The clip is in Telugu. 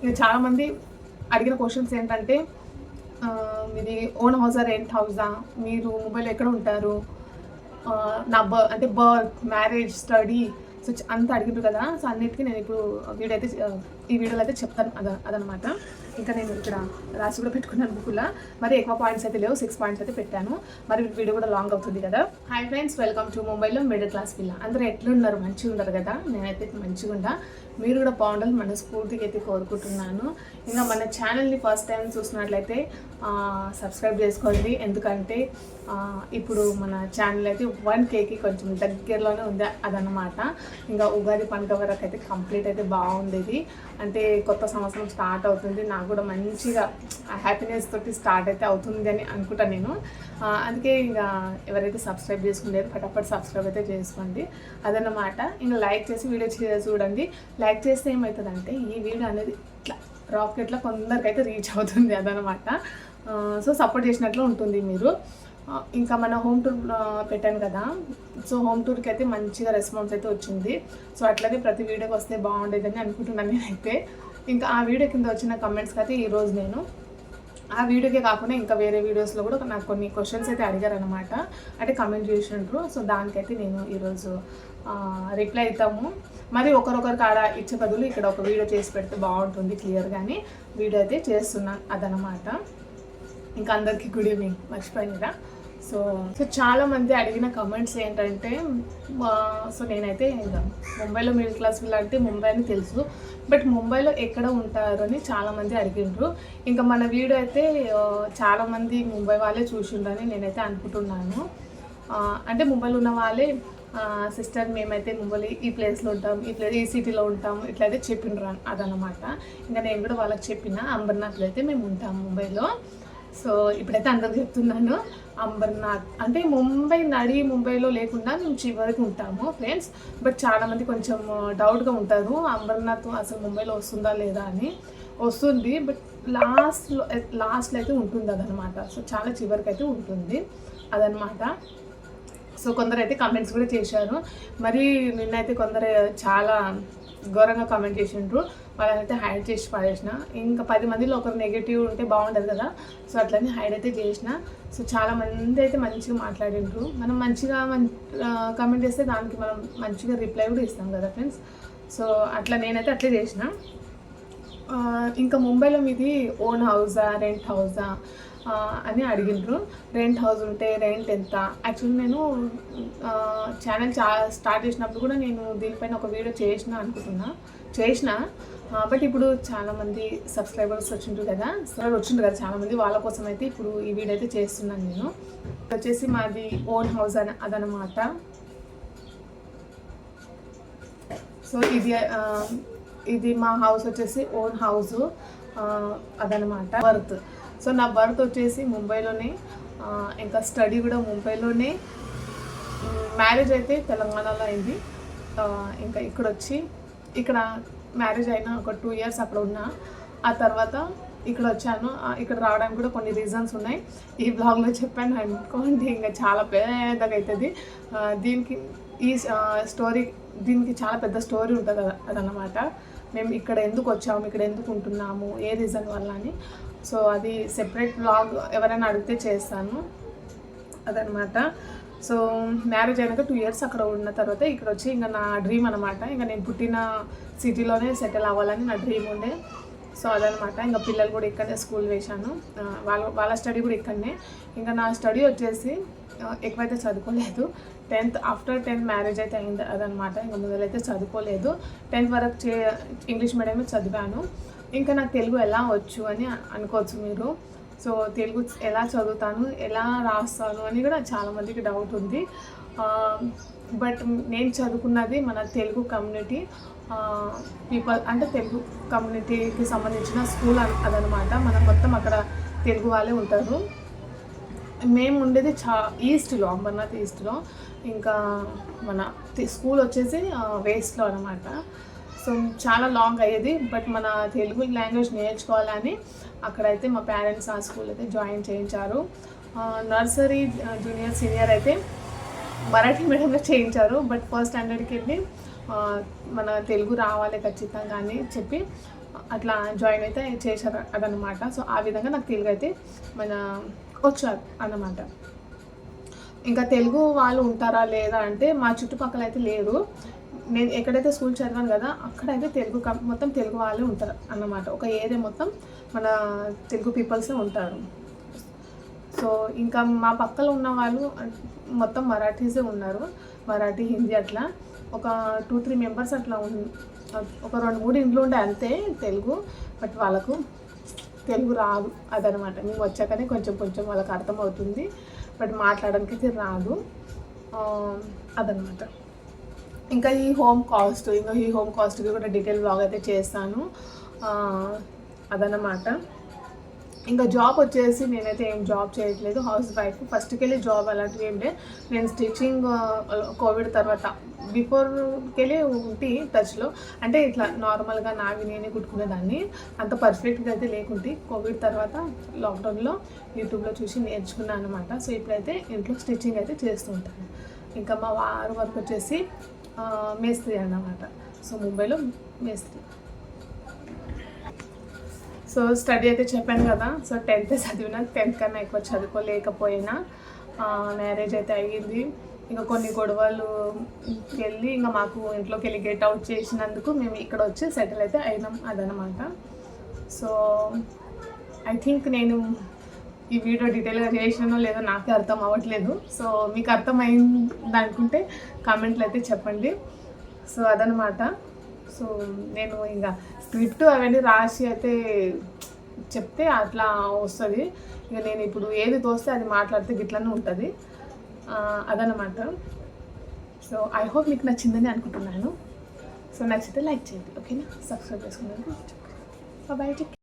ఇక చాలామంది అడిగిన క్వశ్చన్స్ ఏంటంటే మీది ఓన్ హౌసా రెంట్ హౌసా, మీరు మొబైల్ ఎక్కడ ఉంటారు, నా అంటే బర్త్, మ్యారేజ్, స్టడీ, సో అంతా అడిగిండ్రు కదా. సో అన్నిటికీ నేను ఇప్పుడు ఈ వీడియోలో అయితే చెప్తాను అదనమాట. ఇంకా నేను ఇక్కడ రాసి కూడా పెట్టుకున్నాను బుక్లో. మరి ఎక్కువ పాయింట్స్ అయితే లేవు, 6 పాయింట్స్ అయితే పెట్టాను. మరి వీడియో కూడా లాంగ్ అవుతుంది కదా. హాయ్ ఫ్రెండ్స్, వెల్కమ్ టు ముంబైలో మిడిల్ క్లాస్ పిల్ల. అందరూ ఎట్లున్నారు? మంచిగా ఉన్నారు కదా. నేనైతే మంచిగా ఉంటా, మీరు కూడా బాగుండాలి మనస్ఫూర్తిగా అయితే కోరుకుంటున్నాను. ఇంకా మన ఛానల్ని ఫస్ట్ టైం చూసినట్లయితే సబ్స్క్రైబ్ చేసుకోండి. ఎందుకంటే ఇప్పుడు మన ఛానల్ అయితే 1Kకి కొంచెం దగ్గరలోనే ఉంది అదనమాట. ఇంకా ఉగాది పండుగ వరకు అయితే కంప్లీట్ అయితే బాగుంది ఇది. అంటే కొత్త సంవత్సరం స్టార్ట్ అవుతుంది, నాకు కూడా మంచిగా హ్యాపీనెస్ తోటి స్టార్ట్ అయితే అవుతుంది అని అనుకుంటాను నేను. అందుకే ఇంకా ఎవరైతే సబ్స్క్రైబ్ చేసుకుంటారో ఫటాఫట్ సబ్స్క్రైబ్ అయితే చేసుకోండి అదన్నమాట. ఇంకా లైక్ చేసి వీడియో చూడండి. లైక్ చేస్తే ఏమవుతుందంటే ఈ వీడియో అనేది ఇట్లా రాకెట్లో కొందరికైతే రీచ్ అవుతుంది అదనమాట. సో సపోర్ట్ చేసినట్లు ఉంటుంది మీరు. ఇంకా మన హోమ్ టూర్ పెట్టాను కదా, సో హోమ్ టూర్కి అయితే మంచిగా రెస్పాన్స్ అయితే వచ్చింది. సో అట్లాగే ప్రతి వీడియోకి వస్తే బాగుండేదని అనుకుంటున్నాను నేనైతే. ఇంకా ఆ వీడియో కింద వచ్చిన కమెంట్స్కి అయితే ఈరోజు నేను ఆ వీడియోకే కాకుండా ఇంకా వేరే వీడియోస్లో కూడా నాకు కొన్ని క్వశ్చన్స్ అయితే అడిగారు అనమాట, అంటే కమెంట్ చేసినారు. సో దానికైతే నేను ఈరోజు రిప్లై ఇద్దాము. మరి ఒకరొకరికి ఆడ ఇచ్చే బదులు ఇక్కడ ఒక వీడియో చేసి పెడితే బాగుంటుంది క్లియర్గాని వీడియో అయితే చేస్తున్నాను అదనమాట. ఇంకా అందరికీ గుడ్ ఈవినింగ్, మర్చిపోయినరా. సో చాలామంది అడిగిన కమెంట్స్ ఏంటంటే, సో నేనైతే ఇంకా ముంబైలో మిడిల్ క్లాస్ పిల్ల అంటే ముంబై అని తెలుసు, బట్ ముంబైలో ఎక్కడ ఉంటారు అని చాలామంది అడిగిండ్రు. ఇంకా మన వీడియో అయితే చాలామంది ముంబై వాళ్ళే చూసిండ్రని నేనైతే అనుకుంటున్నాను. అంటే ముంబైలో ఉన్న వాళ్ళే సిస్టర్ మేమైతే ముంబైలో ఈ ప్లేస్లో ఉంటాం, ఈ సిటీలో ఉంటాం ఇట్లయితే చెప్పిండ్రు అదనమాట. ఇంకా నేను కూడా వాళ్ళకి చెప్పిన అంబర్నాథ్లో అయితే మేము ఉంటాం ముంబైలో. సో ఇప్పుడైతే అందరికి చెప్తున్నాను, అంబర్నాథ్ అంటే ముంబైలో లేకుండా మేము చివరికి ఉంటాము ఫ్రెండ్స్. బట్ చాలామంది కొంచెం డౌట్గా ఉంటారు, అంబర్నాథ్ అసలు ముంబైలో వస్తుందా లేదా అని. వస్తుంది, బట్ లాస్ట్లో అయితే ఉంటుంది అదనమాట. సో చాలా చివరికి అయితే ఉంటుంది అదనమాట. సో కొందరు అయితే కమెంట్స్ కూడా చేశారు. మరి నిన్నైతే కొందరు చాలా ఘోరంగా కామెంట్ చేసిండ్రు, వాళ్ళనైతే హైడ్ చేసి పడేసిన. ఇంకా 10 మందిలో ఒకరు నెగిటివ్ ఉంటే బాగుంటుంది కదా, సో అట్లనే హైడ్ అయితే చేసిన. సో చాలామంది అయితే మంచిగా మాట్లాడిండ్రు. మనం మంచిగా కామెంట్ చేస్తే దానికి మనం మంచిగా రిప్లై కూడా ఇస్తాం కదా ఫ్రెండ్స్. సో అట్లా నేనైతే అట్లే చేసిన. ఇంకా ముంబైలో మీది ఓన్ హౌసా రెంట్ హౌసా అని అడిగిండ్రు. రెంట్ హౌస్ ఉంటే రెంట్ ఎంత? యాక్చువల్లీ నేను ఛానల్ స్టార్ట్ చేసినప్పుడు కూడా నేను దీనిపైన ఒక వీడియో చేసిన బట్ ఇప్పుడు చాలామంది సబ్స్క్రైబర్స్ వచ్చిండ్రు కదా చాలామంది, వాళ్ళ కోసం అయితే ఇప్పుడు ఈ వీడియో అయితే చేస్తున్నాను నేను. వచ్చేసి మాది ఓన్ హౌస్ అదనమాట. సో ఇది మా హౌస్ వచ్చేసి ఓన్ హౌస్ అదనమాట. బర్త్, సో నా బర్త్ వచ్చేసి ముంబైలోనే, ఇంకా స్టడీ కూడా ముంబైలోనే. మ్యారేజ్ అయితే తెలంగాణలో అయింది. ఇంకా ఇక్కడ మ్యారేజ్ అయినా ఒక 2 years అక్కడ ఉన్నా. ఆ తర్వాత ఇక్కడ వచ్చాను. ఇక్కడ రావడానికి కూడా కొన్ని రీజన్స్ ఉన్నాయి, ఈ బ్లాగ్లో చెప్పాను అనుకోండి. ఇంకా చాలా పెద్దగా అవుతుంది దీనికి చాలా పెద్ద స్టోరీ ఉంటుంది అదనమాట. మేము ఇక్కడ ఎందుకు వచ్చాము, ఇక్కడ ఎందుకు ఉంటున్నాము, ఏ రీజన్ వల్ల అని. సో అది సెపరేట్ బ్లాగ్ ఎవరైనా అడిగితే చేస్తాను అదనమాట. సో మ్యారేజ్ అయినాక 2 years అక్కడ ఉన్న తర్వాత ఇక్కడ వచ్చి ఇంకా నా డ్రీమ్ అనమాట. ఇంకా నేను పుట్టిన సిటీలోనే సెటిల్ అవ్వాలని నా డ్రీమ్ ఉండే. సో అదనమాట. ఇంకా పిల్లలు కూడా ఇక్కడనే స్కూల్ వేశాను, వాళ్ళ స్టడీ కూడా ఇక్కడనే. ఇంకా నా స్టడీ వచ్చేసి ఎక్కువైతే చదువుకోలేదు. ఆఫ్టర్ 10 మ్యారేజ్ అయితే అయింది అదనమాట. ఇంకా మొదలైతే చదువుకోలేదు. 10th వరకు ఇంగ్లీష్ మీడియమే చదివాను. ఇంకా నాకు తెలుగు ఎలా వచ్చు అని అనుకోవచ్చు మీరు. సో తెలుగు ఎలా చదువుతాను, ఎలా రాస్తాను అని కూడా చాలామందికి డౌట్ ఉంది. బట్ నేను చదువుకున్నది మన తెలుగు కమ్యూనిటీ పీపుల్, అంటే తెలుగు కమ్యూనిటీకి సంబంధించిన స్కూల్ అదనమాట. మనం మొత్తం అక్కడ తెలుగు వాళ్ళే ఉంటారు. మేము ఉండేది ఈస్ట్లో, అంబర్నాథ్ ఈస్ట్లో. ఇంకా మన స్కూల్ వచ్చేసి వెస్ట్లో అనమాట. సో చాలా లాంగ్ అయ్యేది, బట్ మన తెలుగు లాంగ్వేజ్ నేర్చుకోవాలని అక్కడైతే మా పేరెంట్స్ ఆ స్కూల్ అయితే జాయిన్ చేయించారు. నర్సరీ, జూనియర్, సీనియర్ అయితే మరాఠీ మీడియంలో చేయించారు. బట్ 1st standardకి వెళ్ళి మన తెలుగు రావాలి ఖచ్చితంగా అని చెప్పి అట్లా జాయిన్ అయితే చేశారు అదనమాట. సో ఆ విధంగా నాకు తెలుగు అయితే మన వచ్చారు అన్నమాట. ఇంకా తెలుగు వాళ్ళు ఉంటారా లేదా అంటే మా చుట్టుపక్కల అయితే లేరు. నేను ఎక్కడైతే స్కూల్ చదివాను కదా అక్కడైతే మొత్తం తెలుగు వాళ్ళే ఉంటారు అన్నమాట. ఒక ఏరియా మొత్తం మన తెలుగు పీపుల్సే ఉంటారు. సో ఇంకా మా పక్కన ఉన్న వాళ్ళు మొత్తం మరాఠీసే ఉన్నారు. మరాఠీ, హిందీ అట్లా ఒక 2-3 మెంబర్స్ అట్లా ఒక 2-3 ఇంట్లో ఉండే అంతే తెలుగు. బట్ వాళ్ళకు తెలుగు రాదు అదనమాట. మేము వచ్చాకనే కొంచెం వాళ్ళకి అర్థమవుతుంది. బట్ మాట్లాడడానికి అయితే రాదు అదనమాట. ఇంకా ఈ హోమ్ కాస్ట్కి కూడా డీటెయిల్ బ్లాగ్ అయితే చేస్తాను అదనమాట. ఇంకా జాబ్ వచ్చేసి నేనైతే ఏం జాబ్ చేయట్లేదు, హౌస్ వైఫ్. ఫస్ట్కి వెళ్ళి జాబ్ అలాంటివి ఏం లేదు. నేను స్టిచ్చింగ్ కోవిడ్ తర్వాత బిఫోర్కెళ్ళి ఉంటే టచ్లో, అంటే ఇట్లా నార్మల్గా నావి నేనే కుట్టుకునేదాన్ని, అంత పర్ఫెక్ట్గా అయితే లేకుంటే. కోవిడ్ తర్వాత లాక్డౌన్లో యూట్యూబ్లో చూసి నేర్చుకున్నాను అనమాట. సో ఇప్పుడైతే ఇంట్లో స్టిచ్చింగ్ అయితే చేస్తూ ఉంటాను. ఇంకా మా వారు వర్క్ వచ్చేసి మేస్త్రి అన్నమాట. సో ముంబైలో మేస్త్రి. సో స్టడీ అయితే చెప్పాను కదా. సో 10th చదివినా, 10th కన్నా ఎక్కువ చదువుకోలేకపోయినా మ్యారేజ్ అయితే అయ్యింది. ఇంకా కొన్ని గొడవలు వెళ్ళి ఇంకా మాకు ఇంట్లోకి వెళ్ళి గెట్ అవుట్ చేసినందుకు మేము ఇక్కడ వచ్చి సెటిల్ అయితే అయినాం అదనమాట. సో ఐ థింక్ నేను ఈ వీడియో డీటెయిల్గా చేసినానో లేదో నాకే అర్థం అవ్వట్లేదు. సో మీకు అర్థమైంది అనుకుంటే కామెంట్లు అయితే చెప్పండి. సో అదనమాట. సో నేను ఇంకా స్క్రిప్ట్ అవన్నీ రాసి అయితే చెప్తే అట్లా వస్తుంది. ఇక నేను ఇప్పుడు ఏది తోస్తే అది మాట్లాడితే గిట్లనే ఉంటుంది అదనమాట. సో ఐ హోప్ మీకు నచ్చిందని అనుకుంటున్నాను. సో నచ్చితే లైక్ చేయండి, ఓకేనా? సబ్స్క్రైబ్ చేసుకున్నాను. బాయ్.